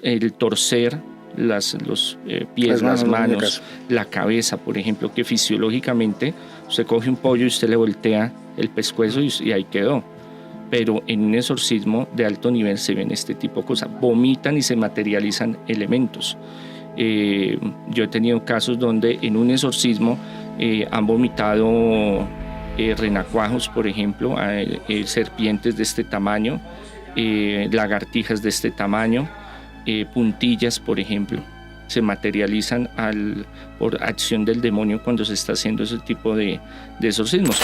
el torcer los pies, las manos, la cabeza, por ejemplo, que fisiológicamente usted coge un pollo y usted le voltea el pescuezo y ahí quedó. Pero en un exorcismo de alto nivel se ven este tipo de cosas. Vomitan y se materializan elementos. Yo he tenido casos donde en un exorcismo han vomitado renacuajos, por ejemplo, serpientes de este tamaño, lagartijas de este tamaño, puntillas, por ejemplo, se materializan por acción del demonio cuando se está haciendo ese tipo de exorcismos.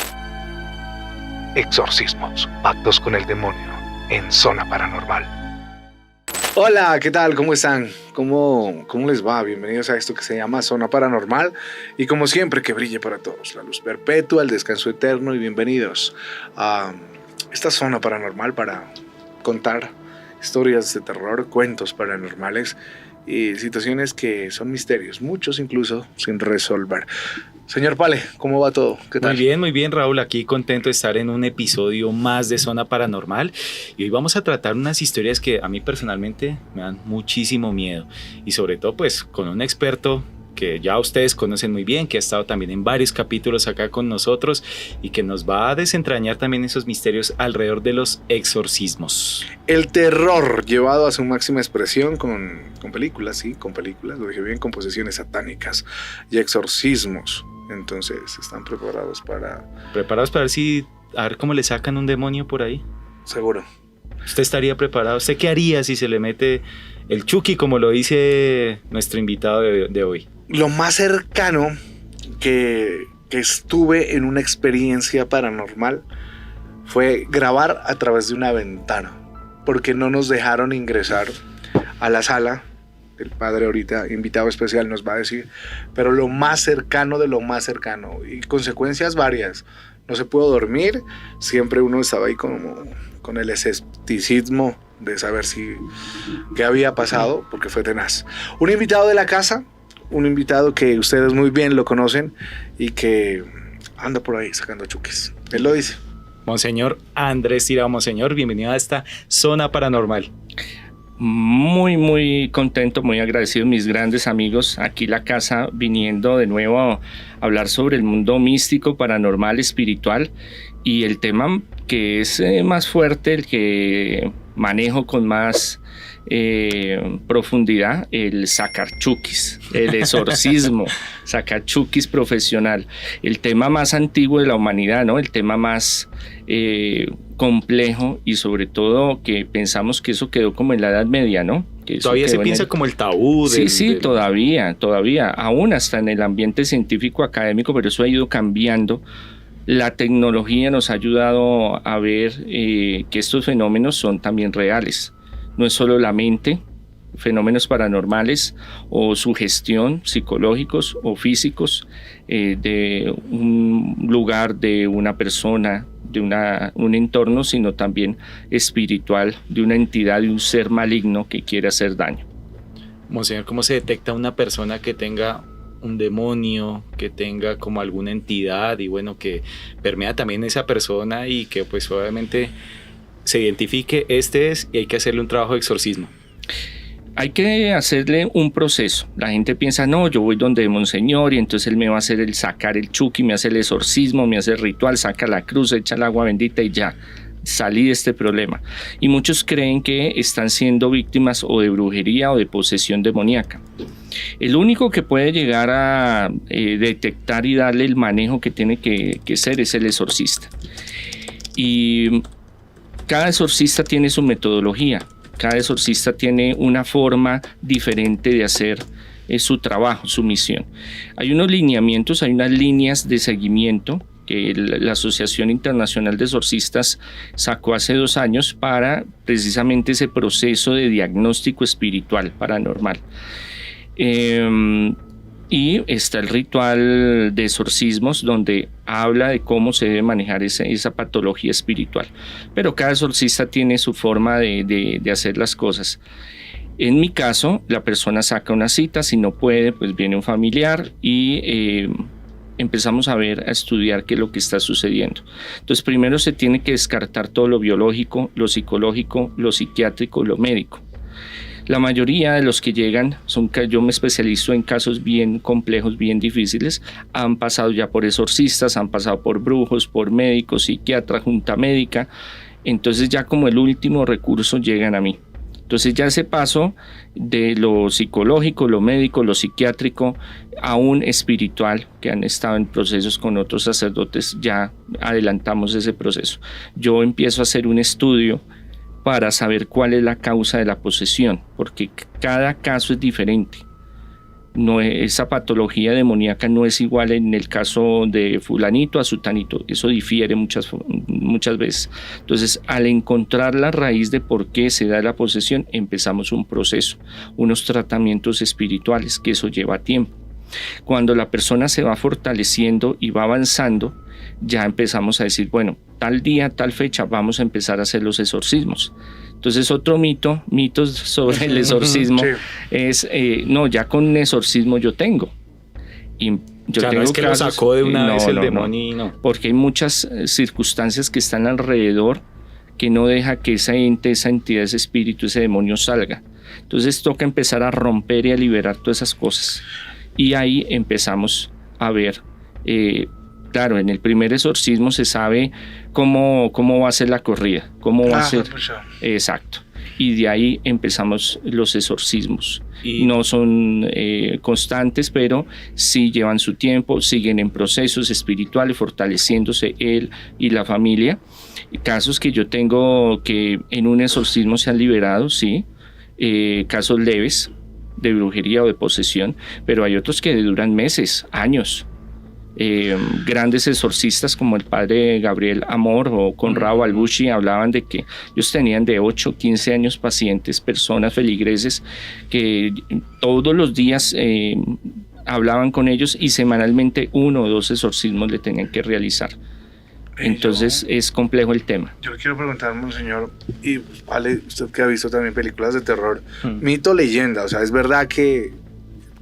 Exorcismos, pactos con el demonio en Zona Paranormal. Hola, ¿qué tal? ¿Cómo están? ¿Cómo les va? Bienvenidos a esto que se llama Zona Paranormal. Y como siempre, que brille para todos la luz perpetua, el descanso eterno, y bienvenidos a esta Zona Paranormal para contar historias de terror, cuentos paranormales y situaciones que son misterios, muchos incluso sin resolver. Señor Pale, ¿cómo va todo? ¿Qué tal? Muy bien, Raúl, aquí contento de estar en un episodio más de Zona Paranormal, y hoy vamos a tratar unas historias que a mí personalmente me dan muchísimo miedo, y sobre todo pues con un experto que ya ustedes conocen muy bien, que ha estado también en varios capítulos acá con nosotros y que nos va a desentrañar también esos misterios alrededor de los exorcismos. El terror llevado a su máxima expresión con películas, sí, con películas, lo dije bien, con posesiones satánicas y exorcismos. Entonces, ¿están preparados para...? ¿Preparados para a ver cómo le sacan un demonio por ahí? Seguro. ¿Usted estaría preparado? ¿Usted qué haría si se le mete el Chucky, como lo dice nuestro invitado de hoy? Lo más cercano que estuve en una experiencia paranormal fue grabar a través de una ventana, porque no nos dejaron ingresar a la sala. El padre ahorita, invitado especial, nos va a decir, pero lo más cercano de lo más cercano, y consecuencias varias. No se pudo dormir, siempre uno estaba ahí con el escepticismo de saber qué había pasado, porque fue tenaz. Un invitado de la casa, un invitado que ustedes muy bien lo conocen y que anda por ahí sacando chuques. Él lo dice. Monseñor Andrés Tirado. Monseñor, bienvenido a esta Zona Paranormal. Muy contento, muy agradecido, mis grandes amigos aquí la casa, viniendo de nuevo a hablar sobre el mundo místico, paranormal, espiritual, y el tema que es más fuerte, el que manejo con más profundidad, el sacar chukis, el exorcismo, sacar chukis profesional, el tema más antiguo de la humanidad, ¿no? El tema más complejo, y sobre todo que pensamos que eso quedó como en la Edad Media, ¿no? Que todavía se piensa como el tabú. Todavía, aún hasta en el ambiente científico académico, pero eso ha ido cambiando. La tecnología nos ha ayudado a ver que estos fenómenos son también reales. No es solo la mente, fenómenos paranormales o sugestión, psicológicos o físicos de un lugar, de una persona, de un entorno, sino también espiritual, de una entidad, de un ser maligno que quiere hacer daño. Monseñor, ¿cómo se detecta una persona que tenga un demonio, que tenga como alguna entidad y bueno, que permea también esa persona y que pues obviamente se identifique y hay que hacerle un trabajo de exorcismo? Hay que hacerle un proceso. La gente piensa, no, yo voy donde Monseñor y entonces él me va a hacer sacar el chuki, me hace el exorcismo, me hace el ritual, saca la cruz, echa el agua bendita y ya, salí de este problema. Y muchos creen que están siendo víctimas o de brujería o de posesión demoníaca. El único que puede llegar a detectar y darle el manejo que tiene que ser es el exorcista. Y cada exorcista tiene su metodología. Cada exorcista tiene una forma diferente de hacer su trabajo, su misión. Hay unos lineamientos, hay unas líneas de seguimiento que la Asociación Internacional de Exorcistas sacó hace 2 años para precisamente ese proceso de diagnóstico espiritual paranormal. Y está el ritual de exorcismos, donde habla de cómo se debe manejar esa patología espiritual. Pero cada exorcista tiene su forma de hacer las cosas. En mi caso, la persona saca una cita, si no puede, pues viene un familiar y empezamos a estudiar qué es lo que está sucediendo. Entonces, primero se tiene que descartar todo lo biológico, lo psicológico, lo psiquiátrico, lo médico. La mayoría de los que llegan, yo me especializo en casos bien complejos, bien difíciles, han pasado ya por exorcistas, han pasado por brujos, por médicos, psiquiatras, junta médica, entonces ya como el último recurso llegan a mí. Entonces ya ese paso de lo psicológico, lo médico, lo psiquiátrico, a un espiritual, que han estado en procesos con otros sacerdotes, ya adelantamos ese proceso. Yo empiezo a hacer un estudio para saber cuál es la causa de la posesión, porque cada caso es diferente. Esa patología demoníaca no es igual en el caso de fulanito a sutanito, eso difiere muchas veces. Entonces, al encontrar la raíz de por qué se da la posesión, empezamos un proceso, unos tratamientos espirituales, que eso lleva tiempo. Cuando la persona se va fortaleciendo y va avanzando, ya empezamos a decir, bueno, tal día, tal fecha, vamos a empezar a hacer los exorcismos. Entonces otro mitos sobre el exorcismo sí. es, no, ya con un exorcismo yo tengo. Y yo tengo no es que casos, lo sacó de una vez el demonio, no. Porque hay muchas circunstancias que están alrededor que no deja que esa ente, esa entidad, ese espíritu, ese demonio salga. Entonces toca empezar a romper y a liberar todas esas cosas. Y ahí empezamos a ver, claro, en el primer exorcismo se sabe cómo va a ser la corrida, cómo va a ser. Exacto. Y de ahí empezamos los exorcismos. Y no son constantes, pero sí llevan su tiempo, siguen en procesos espirituales, fortaleciéndose él y la familia. Casos que yo tengo que en un exorcismo se han liberado, sí, casos leves de brujería o de posesión, pero hay otros que duran meses, años. Grandes exorcistas como el padre Gabriel Amor o Conrado Balbucci hablaban de que ellos tenían de 8 a 15 años pacientes, personas feligreses que todos los días hablaban con ellos y semanalmente 1 o 2 exorcismos le tenían que realizar. Entonces es complejo el tema. Yo quiero preguntarme, monseñor, y vale, usted que ha visto también películas de terror, mito, leyenda, o sea, ¿es verdad que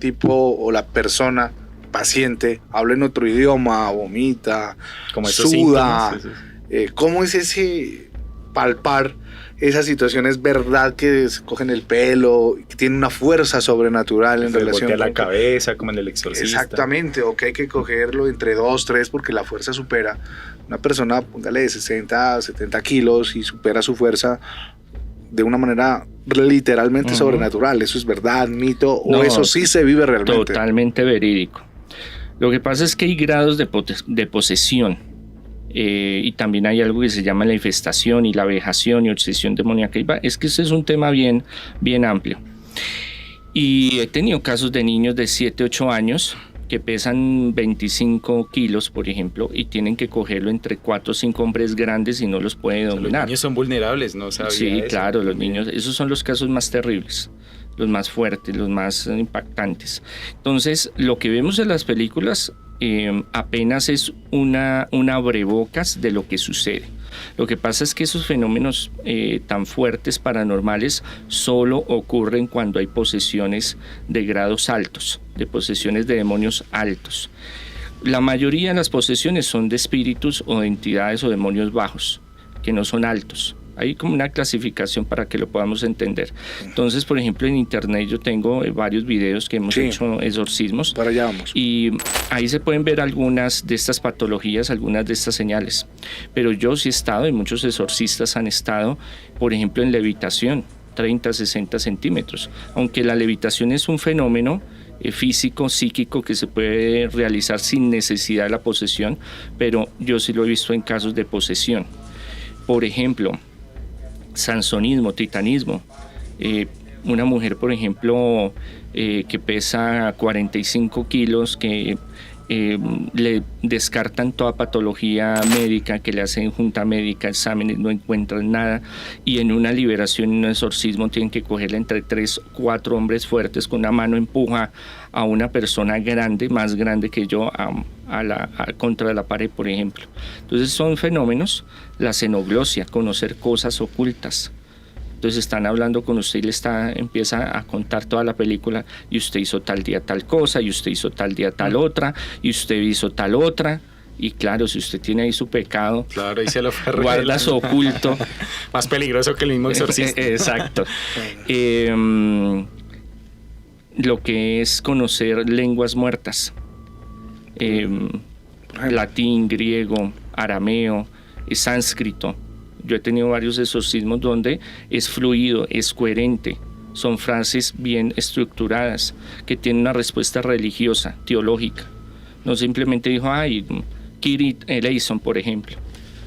tipo o la persona paciente habla en otro idioma, vomita, como suda? ¿Cómo es ese palpar esa situación? ¿Es verdad que se cogen el pelo, que tiene una fuerza sobrenatural en relación con la cabeza, como en el exorcista? Exactamente, o que hay que cogerlo entre 2, 3 porque la fuerza supera. Una persona, póngale de 60, 70 kilos y supera su fuerza de una manera literalmente sobrenatural. ¿Eso es verdad, mito, o eso sí se vive realmente? Totalmente verídico. Lo que pasa es que hay grados de posesión. Y también hay algo que se llama la infestación y la vejación y obsesión demoníaca. Es que ese es un tema bien amplio. Y he tenido casos de niños de 7, 8 años que pesan 25 kilos, por ejemplo, y tienen que cogerlo entre 4 o 5 hombres grandes y no los puede dominar. Los niños son vulnerables, ¿no sabía Sí, eso? claro, los niños, esos son los casos más terribles, los más fuertes, los más impactantes. Entonces, lo que vemos en las películas apenas es una abrebocas de lo que sucede. Lo que pasa es que esos fenómenos tan fuertes paranormales solo ocurren cuando hay posesiones de grados altos, de posesiones de demonios altos. La mayoría de las posesiones son de espíritus o de entidades o demonios bajos, que no son altos. Hay como una clasificación para que lo podamos entender. Entonces, por ejemplo, en internet yo tengo varios videos que hemos hecho exorcismos. Para allá vamos. Y ahí se pueden ver algunas de estas patologías, algunas de estas señales. Pero yo sí he estado, y muchos exorcistas han estado, por ejemplo, en levitación, 30, 60 centímetros. Aunque la levitación es un fenómeno físico, psíquico, que se puede realizar sin necesidad de la posesión, pero yo sí lo he visto en casos de posesión. Por ejemplo, sansonismo, titanismo. Una mujer, por ejemplo, que pesa 45 kilos, que le descartan toda patología médica, que le hacen junta médica, exámenes, no encuentran nada, y en una liberación, en un exorcismo, tienen que cogerle entre 3 o 4 hombres fuertes, con una mano empuja a una persona grande, más grande que yo, contra la pared, por ejemplo. Entonces son fenómenos. La xenoglosia, conocer cosas ocultas. Entonces están hablando con usted y empieza a contar toda la película, y usted hizo tal día tal cosa, y usted hizo tal día tal otra, y usted hizo tal otra. Y claro, si usted tiene ahí su pecado, Claro, y se lo guarda su oculto. Más peligroso que el mismo exorcista. Exacto. Lo que es conocer lenguas muertas. Latín, griego, arameo, sánscrito. Yo he tenido varios exorcismos donde es fluido, es coherente. Son frases bien estructuradas, que tienen una respuesta religiosa, teológica. No simplemente dijo, ay, Kiri eleison, por ejemplo.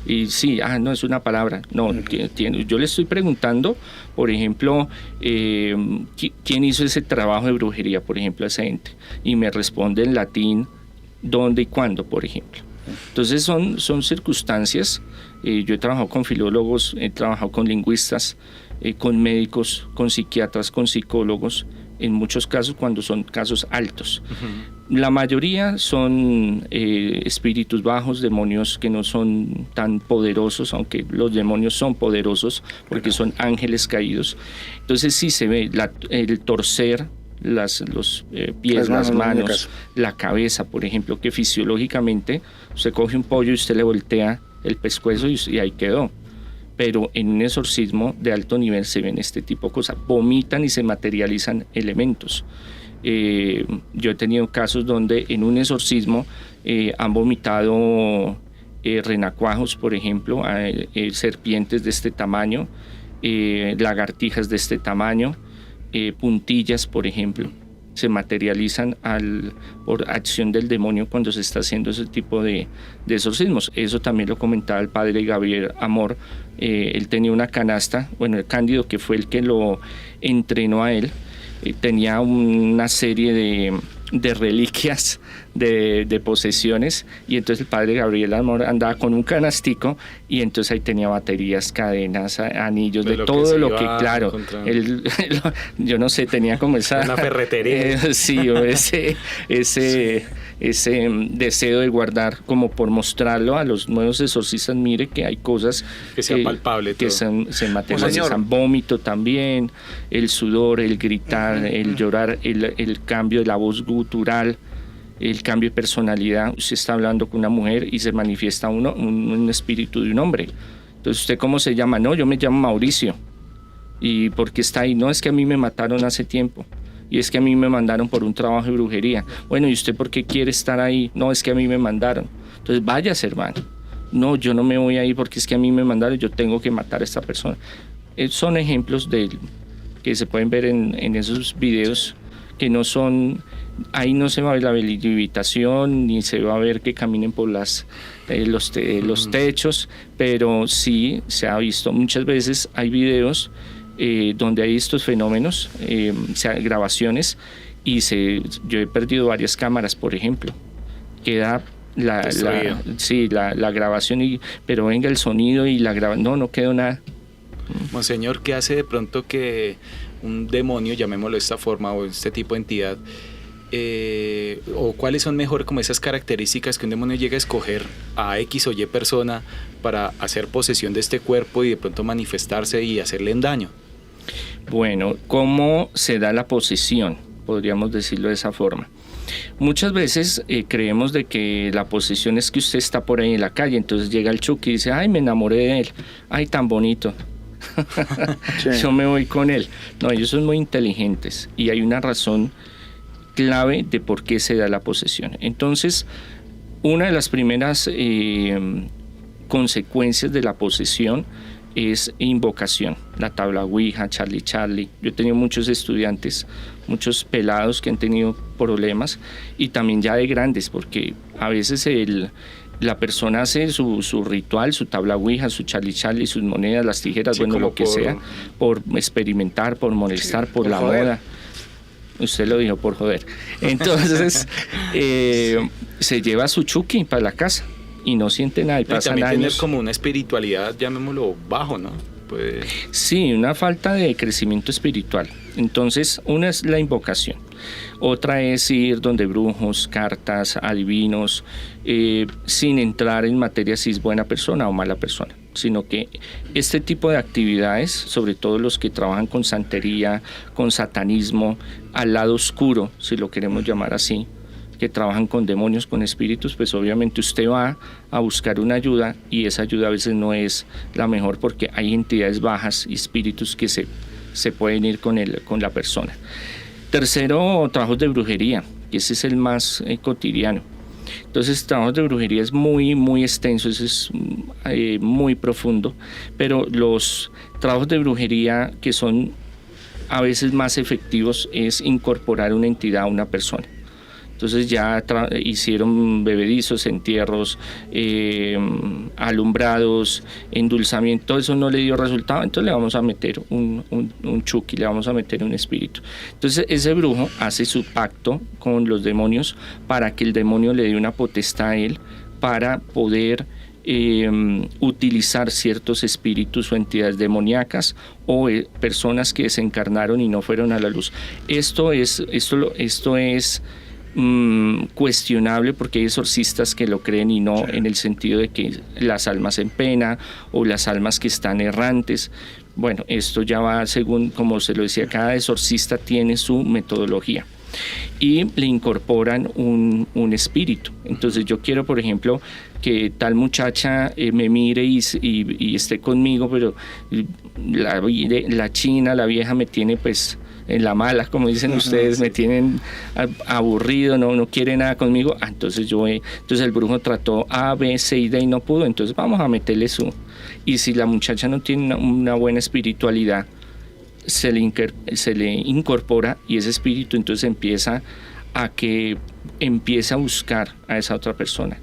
Y sí, no es una palabra. No, yo le estoy preguntando, por ejemplo, ¿quién hizo ese trabajo de brujería, por ejemplo, a ese ente? Y me responde en latín, dónde y cuándo, por ejemplo. Entonces son circunstancias. Yo he trabajado con filólogos, he trabajado con lingüistas, con médicos, con psiquiatras, con psicólogos, en muchos casos cuando son casos altos. Uh-huh. La mayoría son espíritus bajos, demonios que no son tan poderosos, aunque los demonios son poderosos porque son ángeles caídos. Entonces sí se ve el torcer, los pies, las manos, la cabeza, por ejemplo, que fisiológicamente usted coge un pollo y usted le voltea el pescuezo y ahí quedó. Pero en un exorcismo de alto nivel se ven este tipo de cosas, vomitan y se materializan elementos. Yo he tenido casos donde en un exorcismo han vomitado renacuajos, por ejemplo, serpientes de este tamaño, lagartijas de este tamaño, puntillas, por ejemplo, se materializan por acción del demonio cuando se está haciendo ese tipo de exorcismos. Eso también lo comentaba el padre Gabriel Amor. Él tenía una canasta, bueno, el Cándido, que fue el que lo entrenó a él, tenía una serie de reliquias de posesiones, y entonces el padre Gabriel Amor andaba con un canastico y entonces ahí tenía baterías, cadenas, anillos, de todo lo que, claro, yo no sé, tenía como esa... Una ferretería. Sí, ese deseo de guardar, como por mostrarlo a los nuevos exorcistas, mire que hay cosas que sea palpable, que se materializan, vómito también, el sudor, el gritar, el llorar, el cambio de la voz gutural, el cambio de personalidad. Usted está hablando con una mujer y se manifiesta un espíritu de un hombre. Entonces, ¿usted cómo se llama? No, yo me llamo Mauricio. ¿Y por qué está ahí? No, es que a mí me mataron hace tiempo. Y es que a mí me mandaron por un trabajo de brujería. Bueno, ¿y usted por qué quiere estar ahí? No, es que a mí me mandaron. Entonces, váyase, hermano. No, yo no me voy a ir porque es que a mí me mandaron, yo tengo que matar a esta persona. Son ejemplos que se pueden ver en esos videos, que no son... Ahí no se va a ver la levitación, ni se va a ver que caminen por los techos, pero sí se ha visto. Muchas veces hay videos donde hay estos fenómenos, grabaciones, y yo he perdido varias cámaras, por ejemplo. Queda la grabación, pero venga el sonido y la grabación, no quedó nada. Monseñor, ¿qué hace de pronto que un demonio, llamémoslo de esta forma, o este tipo de entidad, o cuáles son mejor como esas características que un demonio llega a escoger a X o Y persona para hacer posesión de este cuerpo y de pronto manifestarse y hacerle un daño? Bueno, ¿cómo se da la posesión? Podríamos decirlo de esa forma. Muchas veces creemos de que la posesión es que usted está por ahí en la calle, entonces llega el Chucky y dice, ay, me enamoré de él, ay, tan bonito. Sí. Yo me voy con él. No, ellos son muy inteligentes y hay una razón clave de por qué se da la posesión. Entonces, una de las primeras consecuencias de la posesión es invocación, la tabla Ouija, Charlie. Yo he tenido muchos estudiantes, muchos pelados que han tenido problemas, y también ya de grandes, porque a veces la persona hace su ritual, su tabla Ouija, su Charlie, sus monedas, las tijeras, sí, bueno, lo que sea, por experimentar, por molestar, sí, por la moda. Usted lo dijo, por joder. Entonces, se lleva su Chucky para la casa y no siente nada. Y pasan también años. Tener como una espiritualidad, llamémoslo, bajo, ¿no? Pues... Sí, una falta de crecimiento espiritual. Entonces, una es la invocación. Otra es ir donde brujos, cartas, adivinos, sin entrar en materia si es buena persona o mala persona, sino que este tipo de actividades, sobre todo los que trabajan con santería, con satanismo, al lado oscuro, si lo queremos llamar así, que trabajan con demonios, con espíritus, pues obviamente usted va a buscar una ayuda y esa ayuda a veces no es la mejor porque hay entidades bajas y espíritus que se pueden ir con la persona. Tercero, trabajos de brujería, que ese es el más cotidiano. Entonces, trabajos de brujería es muy, muy extenso, es muy profundo, pero los trabajos de brujería que son a veces más efectivos es incorporar una entidad a una persona. Entonces ya hicieron bebedizos, entierros, alumbrados, endulzamiento, todo eso no le dio resultado, entonces le vamos a meter un chuki, le vamos a meter un espíritu. Entonces ese brujo hace su pacto con los demonios para que el demonio le dé una potestad a él para poder utilizar ciertos espíritus o entidades demoníacas o personas que desencarnaron y no fueron a la luz. Esto es cuestionable porque hay exorcistas que lo creen y no, en el sentido de que las almas en pena o las almas que están errantes. Bueno, esto ya va según, como se lo decía, cada exorcista tiene su metodología y le incorporan un espíritu. Entonces yo quiero, por ejemplo, que tal muchacha me mire y esté conmigo, pero la china, la vieja me tiene pues en la mala, como dicen ustedes, me tienen aburrido, no quiere nada conmigo. Entonces entonces el brujo trató A, B, C y D y no pudo, entonces vamos a meterle y si la muchacha no tiene una buena espiritualidad, se le incorpora y ese espíritu entonces empieza a buscar a esa otra persona.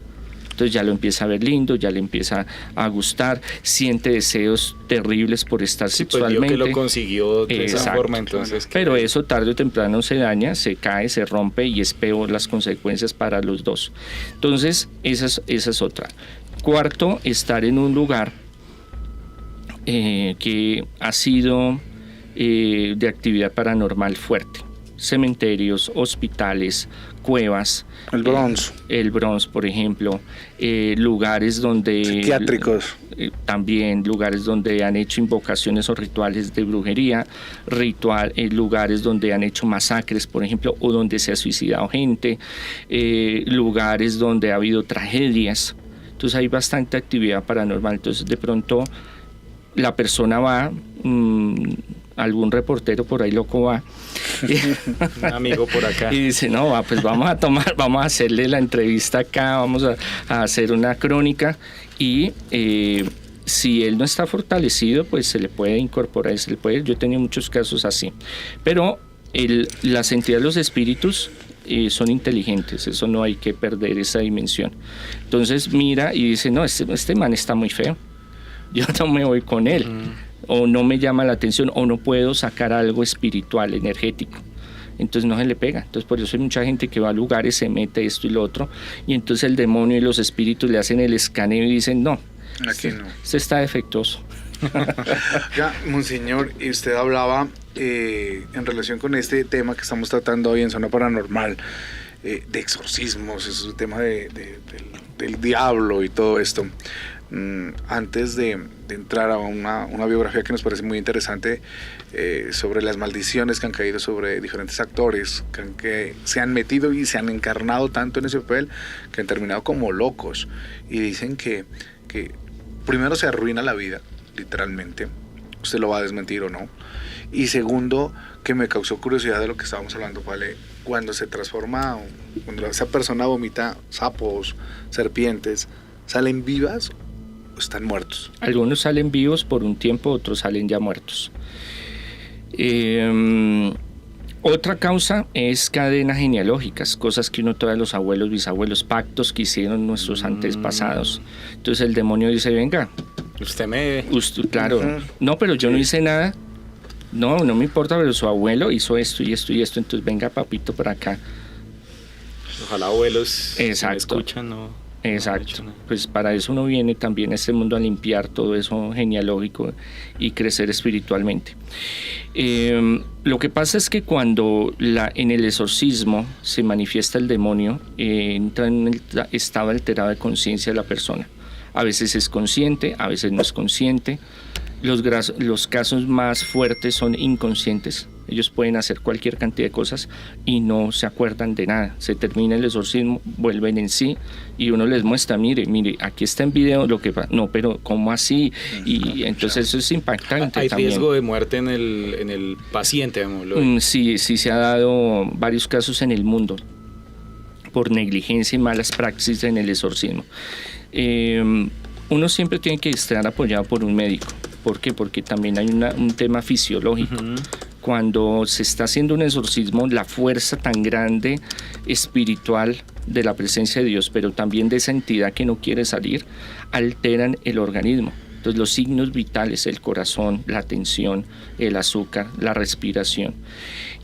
Entonces ya lo empieza a ver lindo, ya le empieza a gustar, siente deseos terribles por estar sexualmente. Pues vio que lo consiguió de esa forma, entonces. Pero eso tarde o temprano se daña, se cae, se rompe y es peor las consecuencias para los dos. Entonces esa es otra. Cuarto, estar en un lugar que ha sido de actividad paranormal fuerte. Cementerios, hospitales, cuevas. El Bronx, por ejemplo. Lugares donde... Psiquiátricos. También lugares donde han hecho invocaciones o rituales de brujería. Lugares donde han hecho masacres, por ejemplo, o donde se ha suicidado gente. Lugares donde ha habido tragedias. Entonces hay bastante actividad paranormal. Entonces de pronto la persona va... algún reportero por ahí loco va un amigo por acá y dice pues vamos a hacerle la entrevista acá, vamos a hacer una crónica y si él no está fortalecido pues se le puede incorporar, yo he tenido muchos casos así, pero las entidades, los espíritus son inteligentes, eso no hay que perder esa dimensión. Entonces mira y dice este man está muy feo, yo no me voy con él. O no me llama la atención, o no puedo sacar algo espiritual, energético. Entonces no se le pega. Entonces por eso hay mucha gente que va a lugares, se mete esto y lo otro, y entonces el demonio y los espíritus le hacen el escaneo y dicen, este está defectuoso. Ya, monseñor, y usted hablaba en relación con este tema que estamos tratando hoy en Zona Paranormal, de exorcismos, es un tema del diablo y todo esto. Antes de entrar a una biografía que nos parece muy interesante sobre las maldiciones que han caído sobre diferentes actores que se han metido y se han encarnado tanto en ese papel que han terminado como locos y dicen que primero se arruina la vida, literalmente, usted lo va a desmentir o no, y segundo, que me causó curiosidad de lo que estábamos hablando, ¿vale? Cuando se transforma, cuando esa persona vomita sapos, serpientes, ¿salen vivas? Están muertos. Algunos salen vivos por un tiempo, otros salen ya muertos. Otra causa es cadenas genealógicas, cosas que uno trae de los abuelos, bisabuelos, pactos que hicieron nuestros antepasados. Entonces el demonio dice, venga. Claro, no, pero yo no hice nada. No me importa, pero su abuelo hizo esto y esto y esto, entonces venga papito para acá. Ojalá abuelos si me escuchan, Exacto, pues para eso uno viene también a este mundo a limpiar todo eso genealógico y crecer espiritualmente. Lo que pasa es que cuando en el exorcismo se manifiesta el demonio, entra en el estado alterado de conciencia de la persona. A veces es consciente, a veces no es consciente. Los casos más fuertes son inconscientes, Ellos pueden hacer cualquier cantidad de cosas y no se acuerdan de nada. Se termina el exorcismo, vuelven en sí y uno les muestra, mire, aquí está en video lo que pasa. No, pero ¿cómo así? Y entonces eso es impactante. ¿Hay también. riesgo de muerte en el paciente? Sí se ha dado varios casos en el mundo por negligencia y malas praxis en el exorcismo. Uno siempre tiene que estar apoyado por un médico. ¿Por qué? Porque también hay un tema fisiológico. Cuando se está haciendo un exorcismo, la fuerza tan grande espiritual de la presencia de Dios, pero también de esa entidad que no quiere salir, alteran el organismo. Entonces los signos vitales, el corazón, la tensión, el azúcar, la respiración.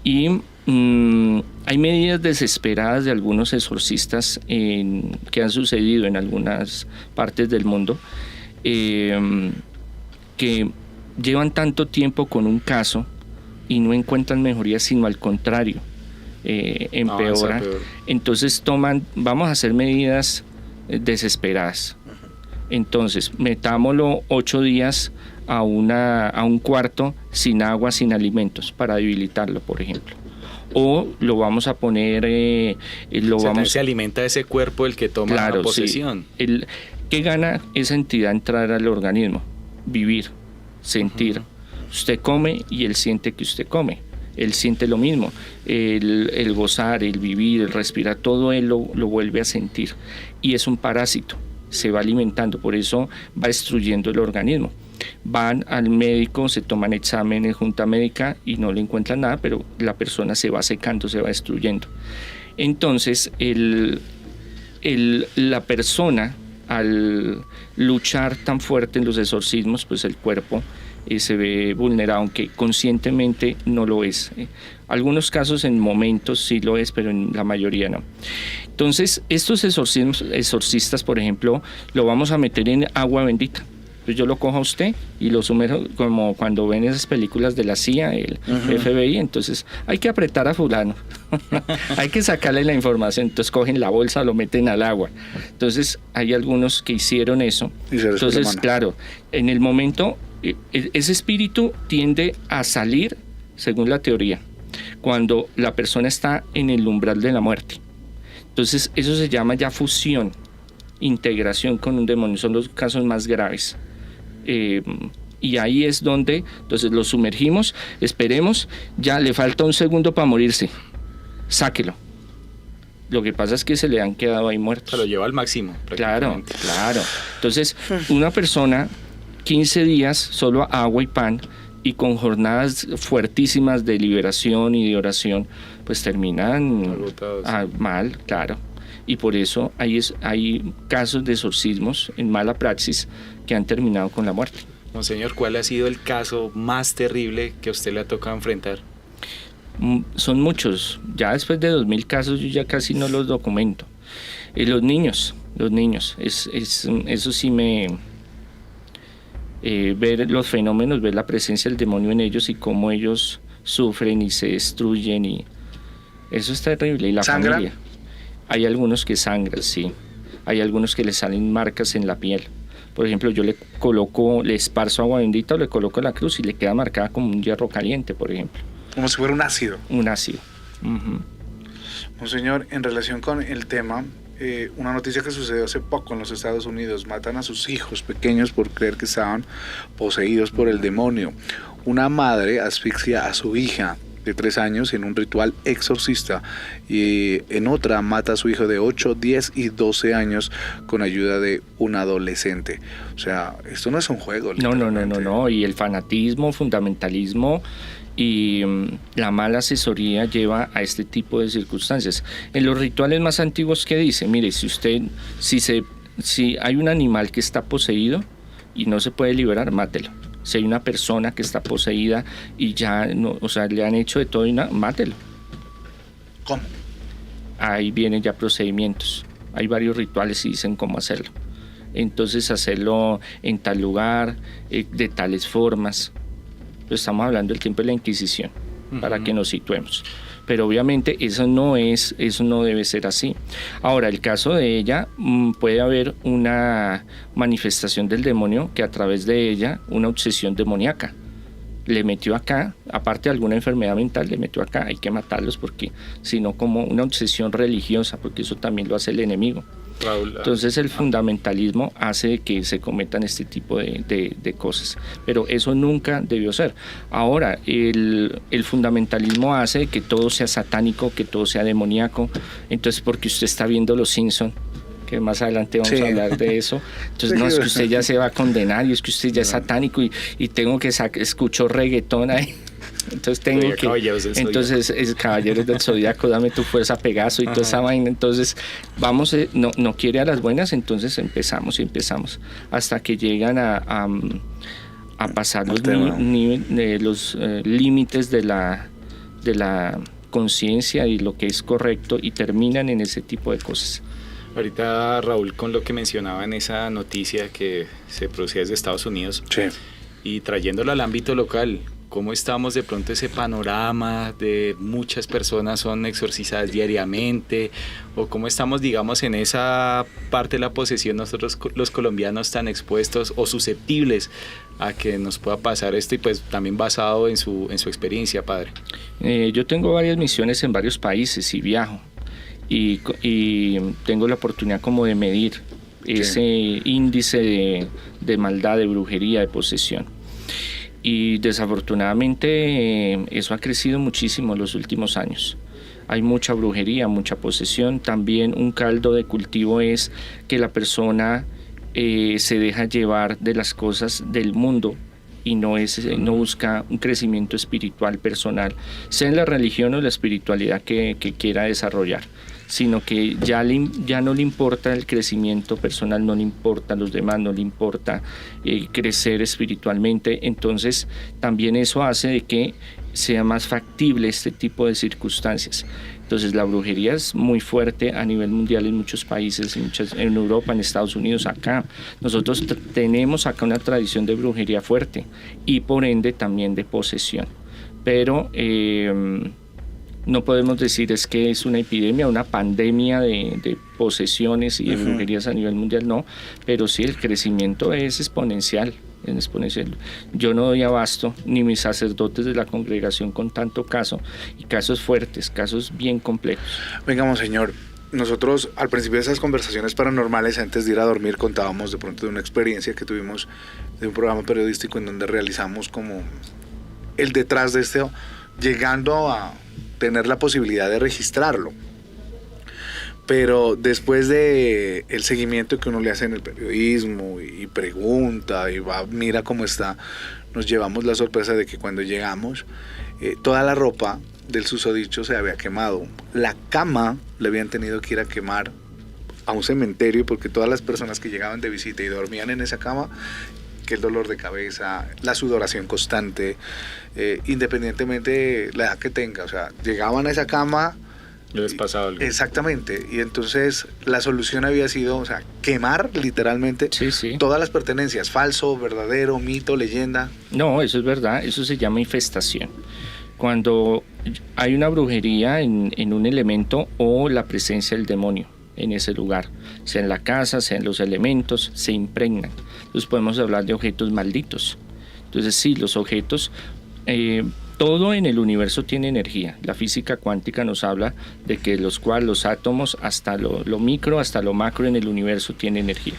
Y hay medidas desesperadas de algunos exorcistas que han sucedido en algunas partes del mundo, que llevan tanto tiempo con un caso y no encuentran mejoría, sino al contrario, empeoran. Entonces vamos a hacer medidas desesperadas. Entonces, metámoslo 8 días a un cuarto sin agua, sin alimentos, para debilitarlo, por ejemplo. O lo vamos a poner... se alimenta ese cuerpo el que toma la posesión. Sí. ¿Qué gana esa entidad entrar al organismo? Vivir, sentir. Usted come y él siente que usted come. Él siente lo mismo. El gozar, el vivir, el respirar, todo él lo vuelve a sentir. Y es un parásito. Se va alimentando, por eso va destruyendo el organismo. Van al médico, se toman exámenes, junta médica y no le encuentran nada, pero la persona se va secando, se va destruyendo. Entonces, la persona, al luchar tan fuerte en los exorcismos, pues el cuerpo se ve vulnerado, aunque conscientemente no lo es. Algunos casos en momentos sí lo es, pero en la mayoría no. Entonces, estos exorcistas, por ejemplo, lo vamos a meter en agua bendita. Entonces yo lo cojo a usted y lo sumerjo, como cuando ven esas películas de la CIA, el FBI, entonces hay que apretar a fulano, hay que sacarle la información, entonces cogen la bolsa, lo meten al agua. Entonces hay algunos que hicieron eso. Entonces, claro, en el momento, ese espíritu tiende a salir, según la teoría, cuando la persona está en el umbral de la muerte. Entonces eso se llama ya fusión, integración con un demonio, son los casos más graves. Y ahí es donde entonces lo sumergimos, esperemos, ya le falta un segundo para morirse, sáquelo. Lo que pasa es que se le han quedado ahí muertos. Se lo lleva al máximo. Claro. Entonces, una persona, 15 días, solo agua y pan, y con jornadas fuertísimas de liberación y de oración, pues terminan mal, claro. Y por eso hay casos de exorcismos en mala praxis que han terminado con la muerte. Monseñor, ¿cuál ha sido el caso más terrible que a usted le ha tocado enfrentar? Son muchos. Ya después de 2000 casos yo ya casi no los documento. Los niños. Eso sí me... ver los fenómenos, ver la presencia del demonio en ellos y cómo ellos sufren y se destruyen. Y eso es terrible. Y la familia. Hay algunos que sangran, sí. Hay algunos que les salen marcas en la piel. Por ejemplo, yo le esparzo agua bendita o le coloco la cruz y le queda marcada como un hierro caliente, por ejemplo. Como si fuera un ácido. Un ácido. Monseñor, en relación con el tema, una noticia que sucedió hace poco en los Estados Unidos: matan a sus hijos pequeños por creer que estaban poseídos por el demonio. Una madre asfixia a su hija de 3 años en un ritual exorcista, y en otra mata a su hijo de 8, 10 y 12 años con ayuda de un adolescente. O sea, esto no es un juego. No. Y el fanatismo, fundamentalismo y la mala asesoría lleva a este tipo de circunstancias. En los rituales más antiguos, ¿qué dice? Mire, si hay un animal que está poseído y no se puede liberar, mátelo. Si hay una persona que está poseída y ya no, le han hecho de todo y nada, mátelo. ¿Cómo? Ahí vienen ya procedimientos. Hay varios rituales y dicen cómo hacerlo. Entonces, hacerlo en tal lugar, de tales formas. Pues estamos hablando del tiempo de la Inquisición, para que nos situemos. Pero obviamente eso no debe ser así. Ahora, el caso de ella, puede haber una manifestación del demonio que a través de ella, una obsesión demoníaca. le metió acá, aparte de alguna enfermedad mental, le metió acá, hay que matarlos porque sino como una obsesión religiosa, porque eso también lo hace el enemigo. Raúl, Entonces el fundamentalismo hace que se cometan este tipo de cosas, pero eso nunca debió ser. Ahora, el fundamentalismo hace que todo sea satánico, que todo sea demoníaco, entonces porque usted está viendo Los Simpson, que más adelante vamos a hablar de eso, entonces no, es que usted ya se va a condenar y es que usted ya es satánico y tengo que escucho reggaetón ahí. Entonces tengo que, entonces es Caballeros del Zodíaco, dame tu fuerza Pegaso y toda esa vaina. Entonces vamos, no quiere a las buenas, entonces empezamos hasta que llegan a pasar los límites de la conciencia y lo que es correcto y terminan en ese tipo de cosas. Ahorita Raúl, con lo que mencionaba en esa noticia que se producía desde Estados Unidos, sí, y trayéndolo al ámbito local, ¿cómo estamos de pronto ese panorama de muchas personas son exorcizadas diariamente? ¿O cómo estamos, digamos, en esa parte de la posesión nosotros los colombianos tan expuestos o susceptibles a que nos pueda pasar esto? Y pues también basado en su experiencia, padre. Yo tengo varias misiones en varios países y viajo. Y tengo la oportunidad como de medir ese índice de maldad, de brujería, de posesión. Y desafortunadamente eso ha crecido muchísimo en los últimos años. Hay mucha brujería, mucha posesión. También un caldo de cultivo es que la persona se deja llevar de las cosas del mundo y no busca un crecimiento espiritual personal, sea en la religión o la espiritualidad que quiera desarrollar, sino que ya no le importa el crecimiento personal, no le importa a los demás, no le importa crecer espiritualmente. Entonces también eso hace de que sea más factible este tipo de circunstancias. Entonces la brujería es muy fuerte a nivel mundial en muchos países, en Europa, en Estados Unidos, acá. Nosotros tenemos acá una tradición de brujería fuerte y por ende también de posesión. Pero no podemos decir es que es una epidemia, una pandemia de posesiones y de brujerías a nivel mundial, no, pero sí el crecimiento es exponencial. Yo no doy abasto, ni mis sacerdotes de la congregación, con tanto caso, y casos fuertes, casos bien complejos. Venga, monseñor, nosotros al principio de esas conversaciones paranormales, antes de ir a dormir, contábamos de pronto de una experiencia que tuvimos de un programa periodístico en donde realizamos como el detrás de esto, llegando a tener la posibilidad de registrarlo. Pero después de el seguimiento que uno le hace en el periodismo y pregunta y va, mira cómo está, nos llevamos la sorpresa de que cuando llegamos toda la ropa del susodicho se había quemado. La cama le habían tenido que ir a quemar a un cementerio porque todas las personas que llegaban de visita y dormían en esa cama, que el dolor de cabeza, la sudoración constante, independientemente de la edad que tenga, o sea, llegaban a esa cama. Les pasaba algo. Exactamente, y entonces la solución había sido, o sea, quemar literalmente todas las pertenencias, falso, verdadero, mito, leyenda. No, eso es verdad, eso se llama infestación. Cuando hay una brujería en un elemento o la presencia del demonio en ese lugar, sea en la casa, sea en los elementos, se impregnan. Entonces podemos hablar de objetos malditos. Entonces sí, los objetos... todo en el universo tiene energía. La física cuántica nos habla de que los átomos, hasta lo micro, hasta lo macro en el universo tiene energía.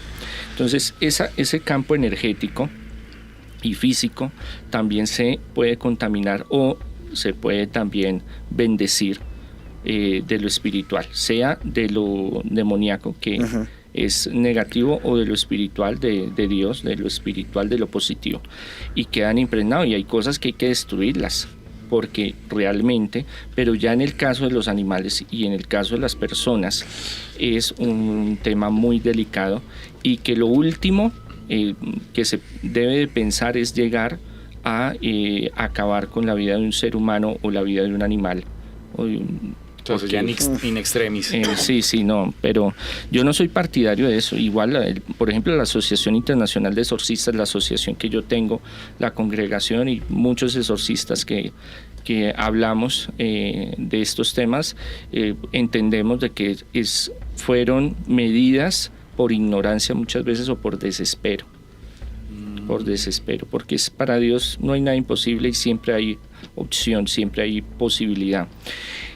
Entonces ese campo energético y físico también se puede contaminar o se puede también bendecir de lo espiritual, sea de lo demoníaco que es negativo o de lo espiritual de Dios, de lo espiritual de lo positivo, y quedan impregnados, y hay cosas que hay que destruirlas porque realmente, pero ya en el caso de los animales y en el caso de las personas es un tema muy delicado, y que lo último que se debe de pensar es llegar a acabar con la vida de un ser humano o la vida de un animal o de un... Entonces ya in extremis. Sí, no, pero yo no soy partidario de eso. Igual, por ejemplo, la Asociación Internacional de Exorcistas, la asociación que yo tengo, la congregación y muchos exorcistas que hablamos de estos temas, entendemos de que fueron medidas por ignorancia muchas veces o por desespero. por desespero, porque para Dios no hay nada imposible y siempre hay opción, siempre hay posibilidad.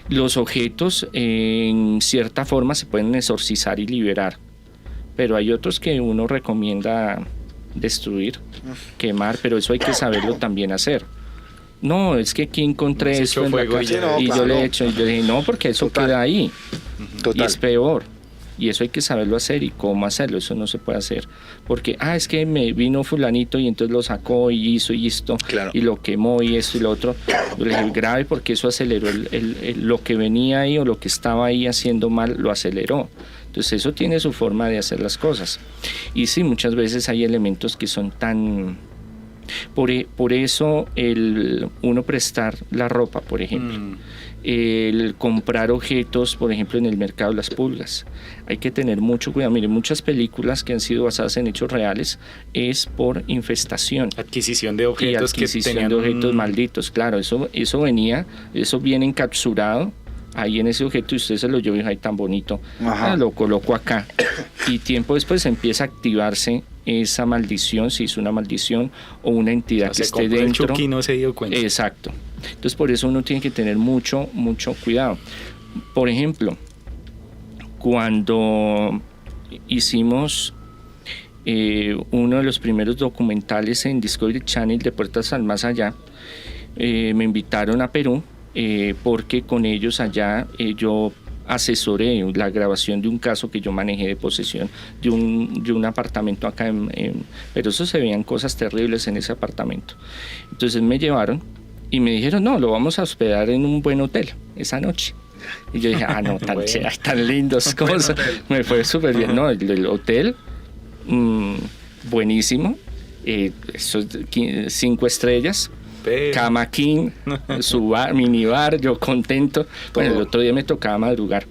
Los objetos en cierta forma se pueden exorcizar y liberar, pero hay otros que uno recomienda destruir, quemar, pero eso hay que saberlo también hacer. No, es que aquí encontré eso en la casa y yo le he hecho, y yo dije, no, porque eso queda ahí. Y es peor. Y eso hay que saberlo hacer y cómo hacerlo, eso no se puede hacer. Porque, es que me vino fulanito y entonces lo sacó y hizo y esto, y lo quemó y esto y lo otro. Yo le dije, grave, porque eso aceleró lo que venía ahí o lo que estaba ahí haciendo mal, lo aceleró. Entonces eso tiene su forma de hacer las cosas. Y sí, muchas veces hay elementos que son tan... Por eso uno prestar la ropa, por ejemplo. El comprar objetos, por ejemplo, en el mercado de las pulgas. Hay que tener mucho cuidado. Miren, muchas películas que han sido basadas en hechos reales es por infestación. Adquisición de objetos de objetos malditos. Claro, eso viene encapsulado ahí en ese objeto y usted se lo lleva y ay, tan bonito. Lo coloco acá. Y tiempo después empieza a activarse esa maldición, si es una maldición o una entidad que esté dentro. El Chucky no se dio cuenta. Exacto. Entonces por eso uno tiene que tener mucho cuidado. Por ejemplo, cuando hicimos uno de los primeros documentales en Discovery Channel de Puertas al Más Allá, me invitaron a Perú porque con ellos allá yo asesoré la grabación de un caso que yo manejé de posesión de un apartamento acá pero eso se veían cosas terribles en ese apartamento. Entonces me llevaron y me dijeron, no, lo vamos a hospedar en un buen hotel esa noche. Y yo dije, no, tan lindos cosas. Me fue súper bien. No, el hotel, buenísimo. 5 estrellas. Cama king, su bar, minibar, yo contento. Bueno, el otro día me tocaba madrugar.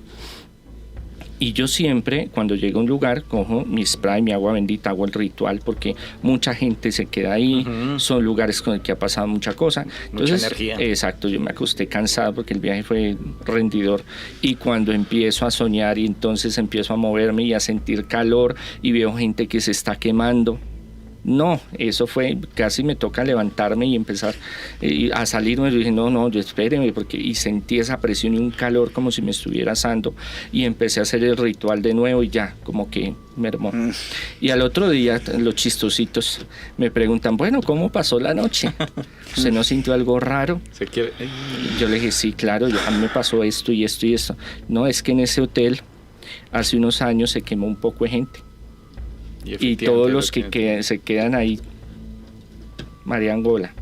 Y yo siempre, cuando llego a un lugar, cojo mi spray, mi agua bendita, hago el ritual, porque mucha gente se queda ahí, son lugares con el que ha pasado mucha cosa. Entonces, mucha energía. Exacto, yo me acosté cansado porque el viaje fue rendidor. Y cuando empiezo a soñar y entonces empiezo a moverme y a sentir calor y veo gente que se está quemando, no, eso fue, casi me toca levantarme y empezar a salirme. Yo dije, no, yo espéreme, y sentí esa presión y un calor como si me estuviera asando, y empecé a hacer el ritual de nuevo y ya, como que me hermó. Y al otro día, los chistositos me preguntan, bueno, ¿cómo pasó la noche? ¿Usted no sintió algo raro? Yo le dije, sí, claro, a mí me pasó esto y esto y esto. No, es que en ese hotel hace unos años se quemó un poco de gente. Y todos los que se quedan ahí, María Angola.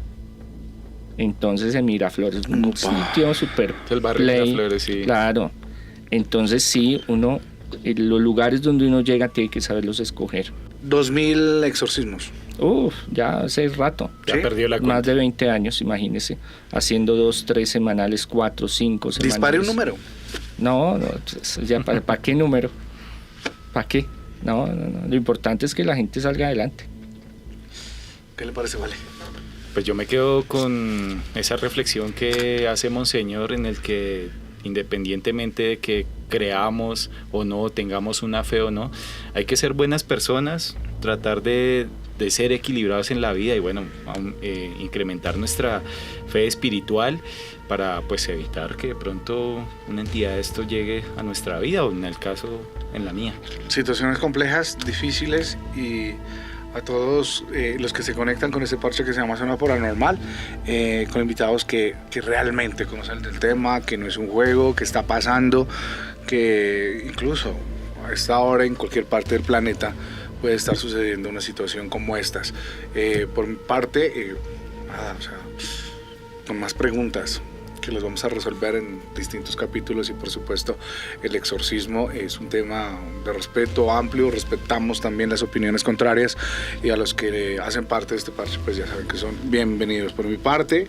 Entonces en Miraflores, un sitio súper el barrio de Miraflores, sí. Claro. Entonces sí, uno, los lugares donde uno llega tiene que saberlos escoger. 2000 exorcismos. Ya hace rato. Ya perdió la cuenta. Más de 20 años, imagínese. Haciendo 2, 3 semanales, 4, 5 semanales. Dispare un número. No, ya ¿para qué número? ¿Para qué? No, lo importante es que la gente salga adelante. ¿Qué le parece, Vale? Pues yo me quedo con esa reflexión que hace Monseñor, en el que independientemente de que creamos o no, tengamos una fe o no, hay que ser buenas personas, tratar de ser equilibrados en la vida y bueno, incrementar nuestra fe espiritual para pues evitar que de pronto una entidad de esto llegue a nuestra vida o en el caso en la mía. Situaciones complejas, difíciles, y a todos los que se conectan con este parche que se llama Zona Paranormal, con invitados que realmente conocen del tema, que no es un juego, que está pasando, que incluso a esta hora en cualquier parte del planeta puede estar sucediendo una situación como estas. Por mi parte, con más preguntas que los vamos a resolver en distintos capítulos, y por supuesto el exorcismo es un tema de respeto amplio, respetamos también las opiniones contrarias, y a los que hacen parte de este parche pues ya saben que son bienvenidos. Por mi parte,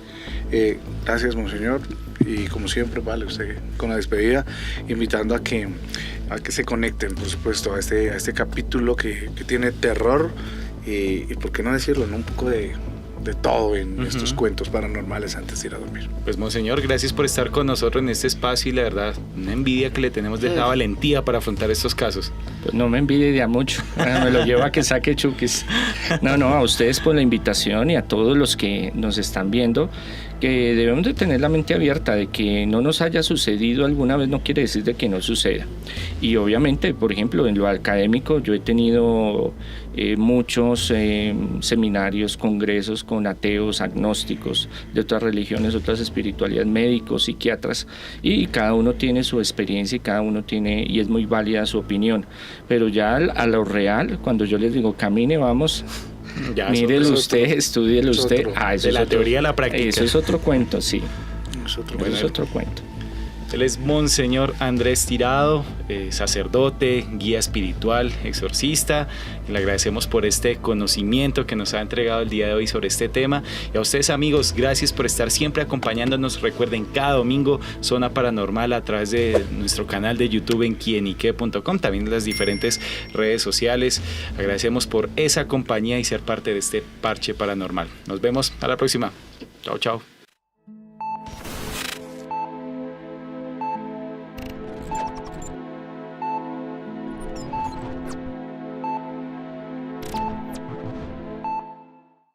gracias Monseñor, y como siempre, Vale, usted con la despedida, invitando a que se conecten por supuesto a este capítulo que tiene terror y por qué no decirlo, ¿no? Un poco de de todo en estos cuentos paranormales antes de ir a dormir. Pues monseñor, gracias por estar con nosotros en este espacio y la verdad, una envidia que le tenemos de esa valentía para afrontar estos casos. Pues no me envidia mucho, me lo llevo a que saque chukis. No, a ustedes por la invitación y a todos los que nos están viendo, que debemos de tener la mente abierta, de que no nos haya sucedido alguna vez no quiere decir de que no suceda. Y obviamente, por ejemplo, en lo académico yo he tenido muchos seminarios, congresos con ateos, agnósticos de otras religiones, otras espiritualidades, médicos, psiquiatras, y cada uno tiene su experiencia y cada uno tiene, y es muy válida su opinión. Pero ya a lo real, cuando yo les digo camine, vamos, mírelo usted, estúdielo usted. De la teoría a la práctica. Eso es otro cuento, sí. Bueno, es otro cuento. Él es Monseñor Andrés Tirado, sacerdote, guía espiritual, exorcista. Le agradecemos por este conocimiento que nos ha entregado el día de hoy sobre este tema. Y a ustedes, amigos, gracias por estar siempre acompañándonos. Recuerden, cada domingo Zona Paranormal a través de nuestro canal de YouTube en quienique.com, también en las diferentes redes sociales. Agradecemos por esa compañía y ser parte de este parche paranormal. Nos vemos a la próxima. Chao, chao.